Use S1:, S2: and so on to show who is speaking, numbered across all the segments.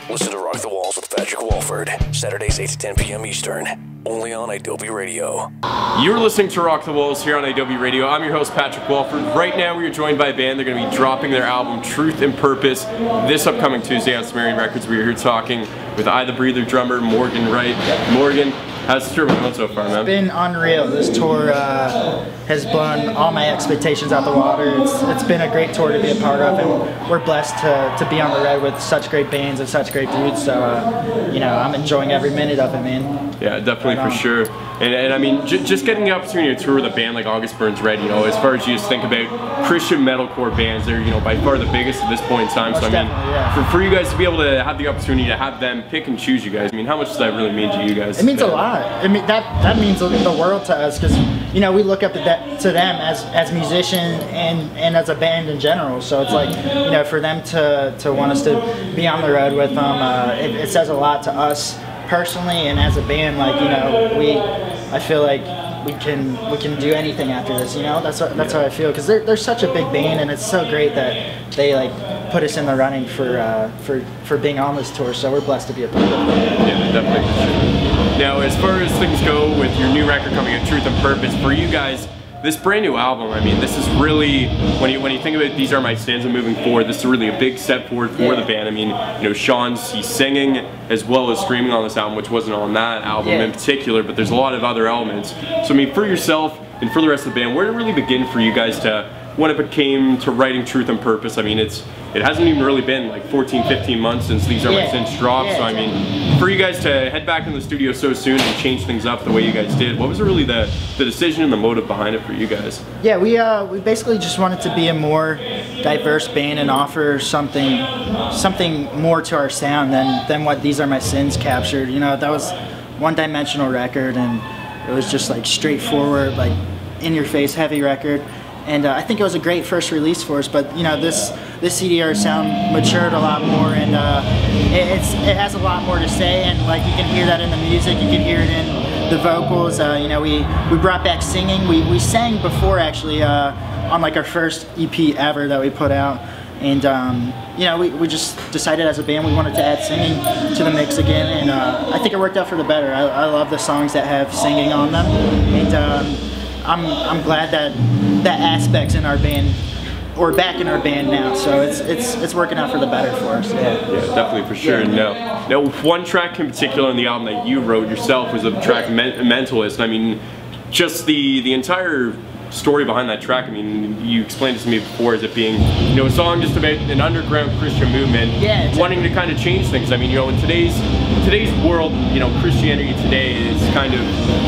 S1: Listen to Rock the Walls with Patrick Walford, Saturdays 8 to 10 p.m. Eastern, only on Adobe Radio.
S2: You're listening to Rock the Walls here on Adobe Radio. I'm your host, Patrick Walford. Right now we are joined by a band. They're going to be dropping their album, Truth and Purpose, this upcoming Tuesday on Sumerian Records. We are here talking with the Breather Drummer Morgan Wright. Morgan, how's the tour been going so far, man?
S3: It's been unreal. This tour has blown all my expectations out the water. It's been a great tour to be a part of, and we're blessed to be on the road with such great bands and such great dudes. So, you know, I'm enjoying every minute of it, man.
S2: Yeah, definitely, for sure. And I mean, just getting the opportunity to tour with a band like August Burns Red, you know, as far as you just think about Christian metalcore bands, they're, you know, by far the biggest at this point in time. So I mean, for you guys to be able to have the opportunity to have them pick and choose you guys, I mean, how much does that really mean to you guys?
S3: It means a lot. I mean, that means the world to us, because, you know, we look up to them as musicians and as a band in general. So it's like, you know, for them to want us to be on the road with them, it says a lot to us personally, and as a band, like, you know, I feel like we can do anything after this, you know. That's how I feel, because they're such a big band, and it's so great that they like put us in the running for being on this tour. So we're blessed to be a part of it.
S2: Yeah, definitely. Now, as far as things go with your new record coming out, Truth and Purpose, for you guys, this brand new album, I mean, this is really, when you think about These Are My Sins and moving forward, this is really a big step forward for the band. I mean, you know, he's singing as well as screaming on this album, which wasn't on that album in particular, but there's a lot of other elements. So I mean, for yourself and for the rest of the band, where did it really begin for you guys when it came to writing Truth and Purpose? I mean, it hasn't even really been like 14, 15 months since These Are My Sins dropped. So I mean, for you guys to head back in the studio so soon and change things up the way you guys did, what was really the decision and the motive behind it for you guys? Yeah,
S3: we basically just wanted to be a more diverse band and offer something more to our sound than what These Are My Sins captured. You know, that was one-dimensional record, and it was just like straightforward, like in-your-face heavy record. And I think it was a great first release for us, but you know, this CDR sound matured a lot more, and it has a lot more to say, and like you can hear that in the music, you can hear it in the vocals. You know, we brought back singing. We sang before, actually, on like our first EP ever that we put out, and you know, we just decided as a band we wanted to add singing to the mix again, and I think it worked out for the better. I love the songs that have singing on them, and I'm glad that aspect's in our band, or back in our band now. So it's working out for the better for us. Yeah,
S2: definitely, for sure. Yeah. Now, one track in particular on the album that you wrote yourself was the track Mentalist. I mean, just the entire story behind that track, I mean, you explained it to me before as it being, you know, a song just about an underground Christian movement, wanting to kind of change things. I mean, you know, in today's world, you know, Christianity today is kind of,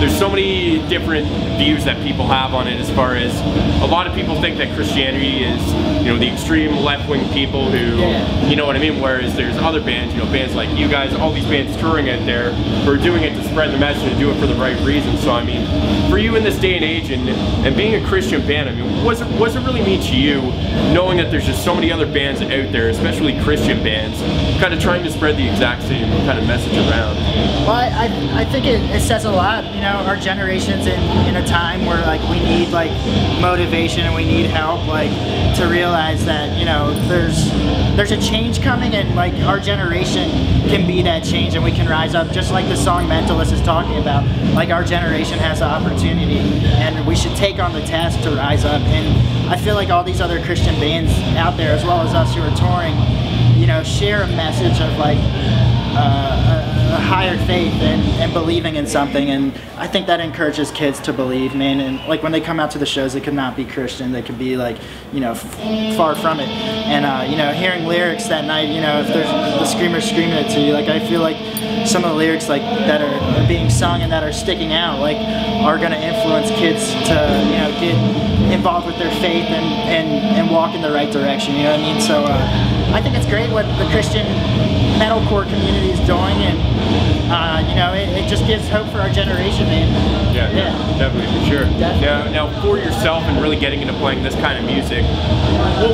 S2: there's so many different views that people have on it, as far as a lot of people think that Christianity is, you know, the extreme left-wing people who, you know what I mean, whereas there's other bands, you know, bands like you guys, all these bands touring out there who are doing it to spread the message and do it for the right reasons. So I mean, for you in this day and age, and being a Christian band, I mean, what does it really mean to you, knowing that there's just so many other bands out there, especially Christian bands, kind of trying to spread the exact same kind of message around?
S3: Well, I think it says a lot. You know, our generation's in a time where like we need like motivation and we need help, like to realize that, you know, there's a change coming, and like our generation can be that change, and we can rise up, just like the song Mentalist is talking about. Like, our generation has the opportunity, and we should take on the task to rise up. And I feel like all these other Christian bands out there, as well as us who are touring, you know, share a message of like a higher faith and believing in something, and I think that encourages kids to believe, man. And like when they come out to the shows, they could not be Christian, they could be like, you know, far from it. And you know, hearing lyrics that night, you know, if there's the screamer screaming it to you, like I feel like some of the lyrics like that are being sung and that are sticking out, like, are going to influence kids to, you know, get involved with their faith and walk in the right direction, you know what I mean? So I think it's great what the Christian metalcore community is doing, and you know, it just gives hope for our generation, man.
S2: Yeah, definitely, for sure. Now, for yourself and really getting into playing this kind of music,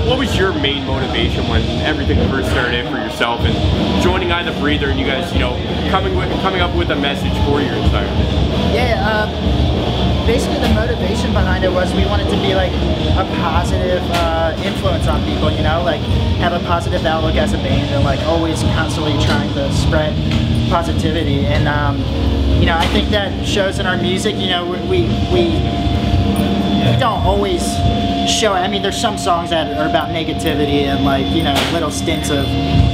S2: what was your main motivation when everything first started for yourself and joining the Breather, and you guys, you know, coming up with a message for your environment?
S3: Yeah, basically the motivation behind it was we wanted to be like a positive influence on people, you know, like have a positive outlook as a band and like always constantly trying to spread positivity. And you know, I think that shows in our music. You know, we don't always show, I mean, there's some songs that are about negativity and like, you know, little stints of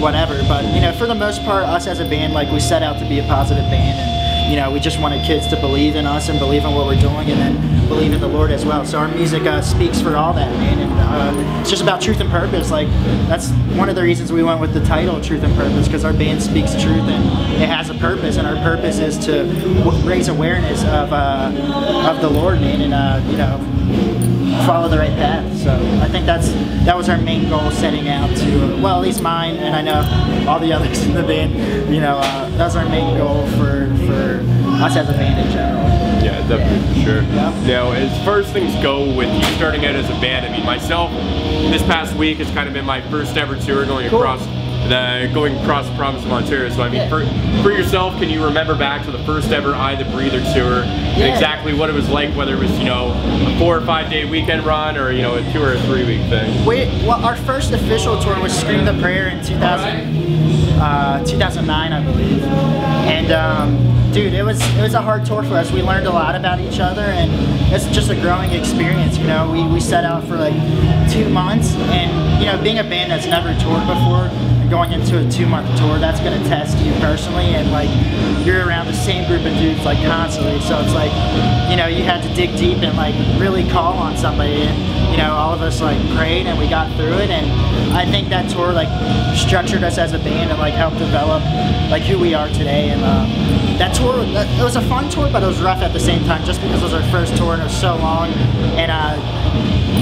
S3: whatever, but you know, for the most part, us as a band, like we set out to be a positive band, and you know, we just wanted kids to believe in us and believe in what we're doing, and then believe in the Lord as well. So our music speaks for all that, man, and it's just about truth and purpose. Like that's one of the reasons we went with the title Truth and Purpose, because our band speaks truth and it has a purpose, and our purpose is to raise awareness of the Lord, man, and you know, follow the right path. So I think that was our main goal setting out to, well, at least mine, and I know all the others in the band, you know, that was our main goal for us as a band in general.
S2: Yeah, definitely, for sure.
S3: Yeah.
S2: Now, as far as things go with you starting out as a band, I mean, myself, this past week has kind of been my first ever tour going across the province of Ontario. So I mean, for yourself, can you remember back to the first ever I the Breather tour and exactly what it was like, whether it was, you know, a 4 or 5 day weekend run or, you know, a 2 or a 3 week thing?
S3: Well, our first official tour was Scream the Prayer in 2009, I believe. And dude, it was a hard tour for us. We learned a lot about each other, and it's just a growing experience. You know, we set out for like 2 months, and you know, being a band that's never toured before, going into a 2-month tour, that's going to test you personally, and like you're around the same group of dudes like constantly, so it's like, you know, you had to dig deep and like really call on somebody, and you know, all of us like prayed and we got through it, and I think that tour like structured us as a band and like helped develop like who we are today. And that tour, it was a fun tour, but it was rough at the same time, just because it was our first tour and it was so long, and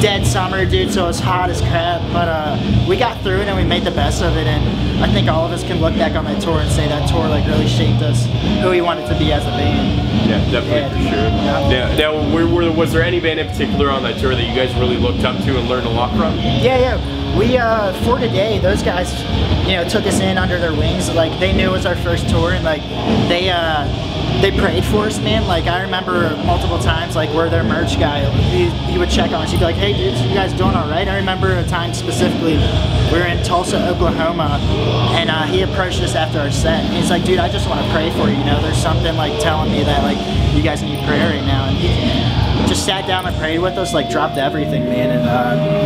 S3: dead summer, dude, so it was hot as crap, but we got through it and we made the best of it, and I think all of us can look back on that tour and say that tour like really shaped us, who we wanted to be as a band.
S2: Yeah, definitely, for sure. Now, was there any band in particular on that tour that you guys really looked up to and learned a lot from?
S3: Yeah. We, For Today, those guys, you know, took us in under their wings. Like, they knew it was our first tour, and like, they prayed for us, man. Like, I remember multiple times, like, we're their merch guy. He would check on us. He'd be like, hey, dudes, you guys doing all right? I remember a time specifically, we were in Tulsa, Oklahoma, and he approached us after our set. And he's like, dude, I just want to pray for you. You know, there's something, like, telling me that, like, you guys need prayer right now. And he just sat down and prayed with us, like, dropped everything, man, and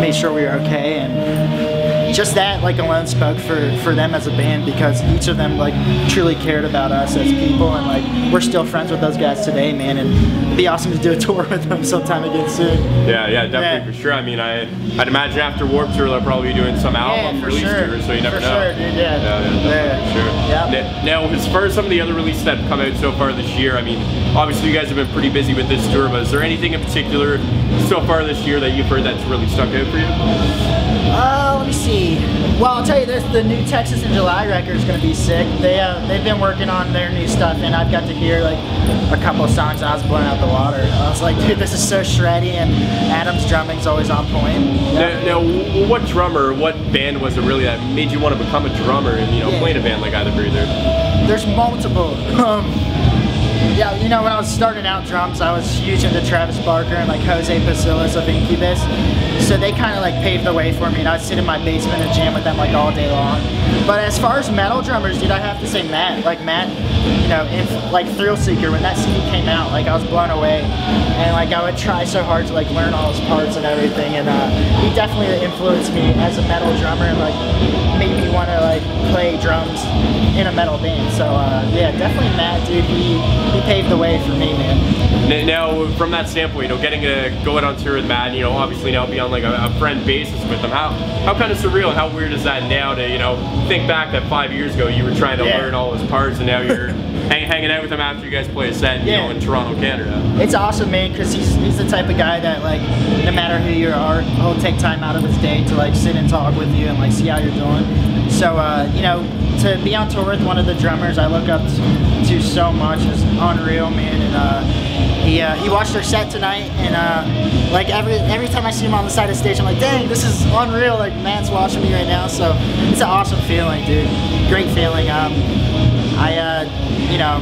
S3: made sure we were okay. And just that, like, alone spoke for them as a band, because each of them, like, truly cared about us as people, and like, we're still friends with those guys today, man, and it'd be awesome to do a tour with them sometime again soon.
S2: Yeah, definitely, for sure. I mean, I'd imagine after Warped Tour they'll probably be doing some album release tours, so you never know.
S3: For sure, dude,
S2: yeah, for sure.
S3: Yeah.
S2: Now, as far as some of the other releases that have come out so far this year, I mean, obviously you guys have been pretty busy with this tour, but is there anything in particular so far this year that you've heard that's really stuck out for you?
S3: Let me see. Well, I'll tell you this, the new Texas in July record is going to be sick. They've been working on their new stuff, and I've got to hear like a couple of songs and I was blown out the water. I was like, dude, this is so shreddy, and Adam's drumming's always on point. Yeah.
S2: Now, what drummer, what band was it really that made you want to become a drummer and, you know, play in a band like I the Breather?
S3: There's multiple. Yeah, you know, when I was starting out drums, I was huge into Travis Barker and like Jose Basilis of Incubus. So they kind of like paved the way for me, and I'd sit in my basement and jam with them like all day long. But as far as metal drummers, dude, I have to say Matt. Like Matt, you know, like Thrill Seeker, when that CD came out, like I was blown away. And like I would try so hard to like learn all his parts and everything. And he definitely influenced me as a metal drummer, and like made me want to like play drums in a metal band. So yeah, definitely Matt, dude. He paved the way for me, man.
S2: Now, from that standpoint, you know, getting to go out on tour with Matt, you know, obviously now be on like a friend basis with him, how kind of surreal and how weird is that now to, you know, think back that 5 years ago you were trying to learn all his parts, and now you're hanging out with him after you guys play a set, you know, in Toronto, Canada. It's
S3: awesome, man, because he's the type of guy that, like, no matter who you are, he'll take time out of his day to like sit and talk with you and like see how you're doing. So you know, to be on tour with one of the drummers I look up to so much is unreal, man. And he watched our set tonight, and like every time I see him on the side of the stage, I'm like, dang, this is unreal. Like, Matt's watching me right now, so it's an awesome feeling, dude. Great feeling. you know,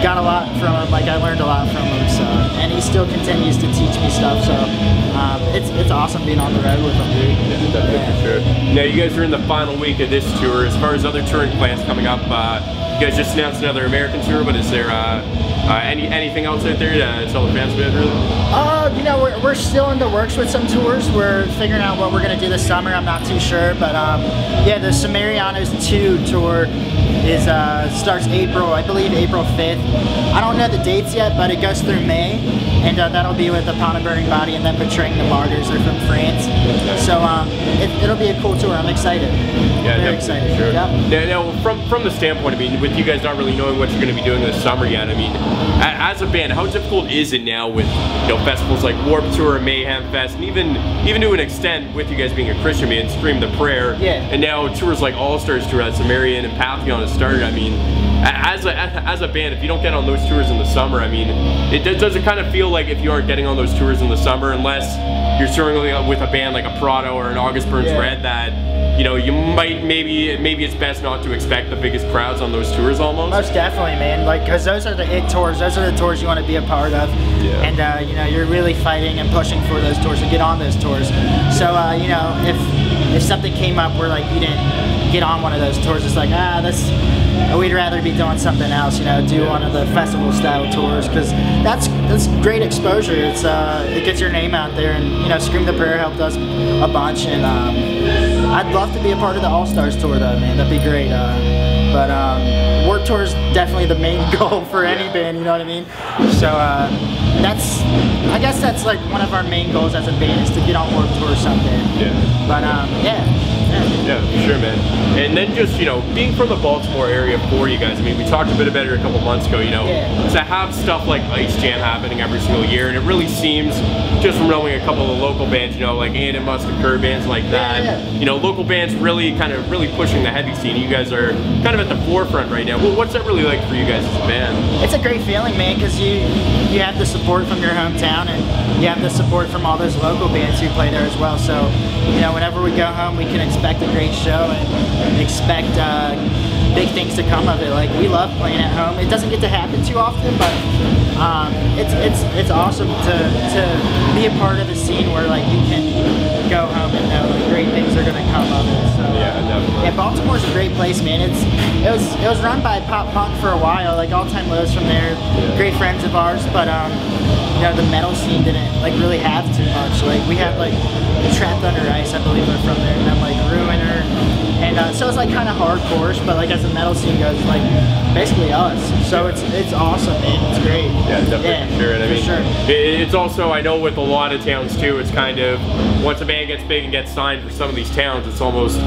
S3: got a lot from him. Like I learned a lot from him. So, and he still continues to teach me stuff. So it's awesome being on the road with him, dude.
S2: Yeah, definitely for sure. Now you guys are in the final week of this tour. As far as other touring plans coming up, you guys just announced another American tour, but is there anything else out there to tell the fans about, really?
S3: You know, we're still in the works with some tours. We're figuring out what we're gonna do this summer. I'm not too sure, but yeah, the Sumerian 2 tour is starts I believe April 5th. I don't know the dates yet, but it goes through May, and that'll be with Upon a Burning Body and then Betraying the Martyrs. They're from France, so it'll be a cool tour. I'm excited.
S2: Yeah,
S3: very excited.
S2: Sure.
S3: Yep.
S2: Now, from the standpoint, I mean, with you guys not really knowing what you're going to be doing this summer yet, I mean, as a band, how difficult is it now with, you know, festivals like Warped Tour and Mayhem Fest, and even to an extent with you guys being a Christian band, Scream the Prayer, and now tours like All Stars Tour that Sumerian and Pantheon has started. I mean, as a band, if you don't get on those tours in the summer, I mean, does it kind of feel like if you aren't getting on those tours in the summer, unless you're touring with a band like a Prado or an August Burns Red, that, you know, you might maybe it's best not to expect the biggest crowds on those tours almost?
S3: Most definitely, man. Like, because those are the hit tours. Those are the tours you want to be a part of. Yeah. And, you know, you're really fighting and pushing for those tours to get on those tours. So, you know, if something came up where, like, you didn't get on one of those tours, it's like, we'd rather be doing something else, you know, do one of the festival style tours, because that's great exposure. It gets your name out there, and, you know, Scream the Prayer helped us a bunch, and I'd love to be a part of the All Stars tour though, man. That'd be great. But Warped Tour is definitely the main goal for any band, you know what I mean? So I guess that's like one of our main goals as a band, is to get on Warped Tour someday. Yeah. But
S2: yeah, for sure, man. And then just, you know, being from the Baltimore area for you guys, I mean, we talked a bit about it a couple months ago, you know, to have stuff like Ice Jam happening every single year, and it really seems, just from knowing a couple of local bands, you know, like And It Must Occur, bands like that, you know, local bands really pushing the heavy scene. You guys are kind of at the forefront right now. Well, what's that really like for you guys as a band?
S3: It's a great feeling, man, because you have the support from your hometown, and you have the support from all those local bands who play there as well. So, you know, whenever we go home, we can expect a great show and expect big things to come of it. Like, we love playing at home. It doesn't get to happen too often, but it's awesome to be a part of a scene where, like, you can go home and know like, great things are gonna come of it. So
S2: yeah, definitely.
S3: Yeah, Baltimore's a great place, man. It was run by pop punk for a while. Like, All Time Low's from there, great friends of ours, but you know, the metal scene didn't like really have too much. Like, we had like Trapped Under Ice, I believe, are from there, and then like Ruiner, and so it's like kind of hardcore, but like as the metal scene goes, like basically us. So it's awesome, man. It's great.
S2: Yeah, definitely, for sure. And I mean, it's also, I know with a lot of towns too, it's kind of, once a band gets big and gets signed for some of these towns, it's almost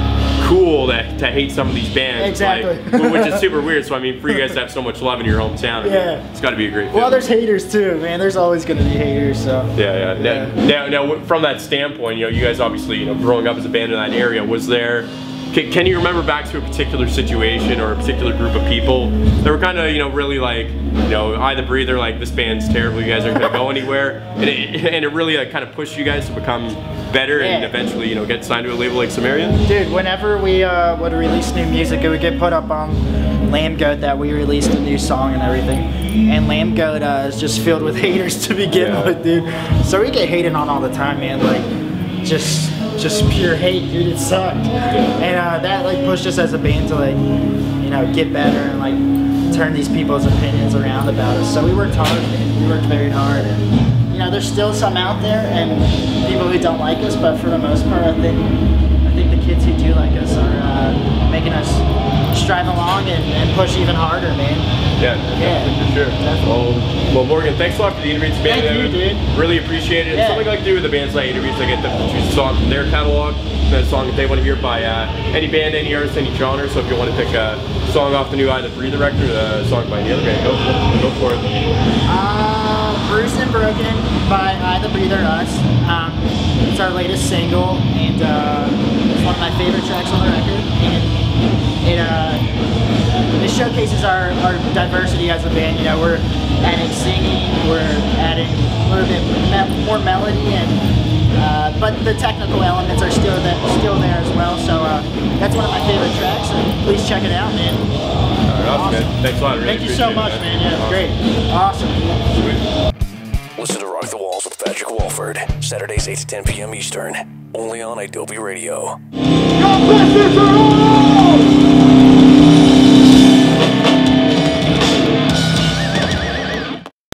S2: cool to hate some of these bands.
S3: Exactly.
S2: Like, which is super weird. So I mean, for you guys to have so much love in your hometown, I mean, it's got to be a great feeling.
S3: Well, there's haters too, man. There's always going to be haters. So
S2: Now, from that standpoint, you know, you guys obviously, you know, growing up as a band in that area, was there? Can you remember back to a particular situation or a particular group of people that were kind of, you know, really like, you know, the Breather, like, this band's terrible, you guys aren't going to go anywhere, and it really like kind of pushed you guys to become better and eventually, you know, get signed to a label like Sumerian?
S3: Dude, whenever we would release new music, it would get put up on Lamb Goat that we released a new song and everything, and Lamb Goat is just filled with haters to begin with, dude. So we get hated on all the time, man. Like, just pure hate, dude. It sucked, and that like pushed us as a band to like, you know, get better and like turn these people's opinions around about us. So we worked hard, man. We worked very hard, and you know, there's still some out there and people who don't like us, but for the most part, I think the kids who do like us are making us strive along and push even harder, man.
S2: Yeah, for sure. Well, Morgan, thanks a lot for the interview.
S3: Thank you, dude.
S2: Really appreciate it. Something I like to do with the bands I interview is I get them to choose a song from their catalog, and a song that they want to hear by any band, any artist, any genre. So if you want to pick a song off the new The Breather record, or a song by any other band, go for it.
S3: Bruised and Broken by The Breather, Us. It's our latest single, and it's one of my favorite tracks on the record. And it showcases our diversity as a band. You know, we're adding singing, we're adding a little bit more melody, and but the technical elements are still there as well. So that's one of my favorite tracks, and please check it out, man.
S2: enough, man. Thanks a lot. I really
S3: Thank you so much, man. Yeah, it's great. Awesome.
S1: Listen to Rock the Walls with Patrick Walford, Saturdays 8 to 10 p.m. Eastern, only on Adobe Radio.
S4: God bless Israel!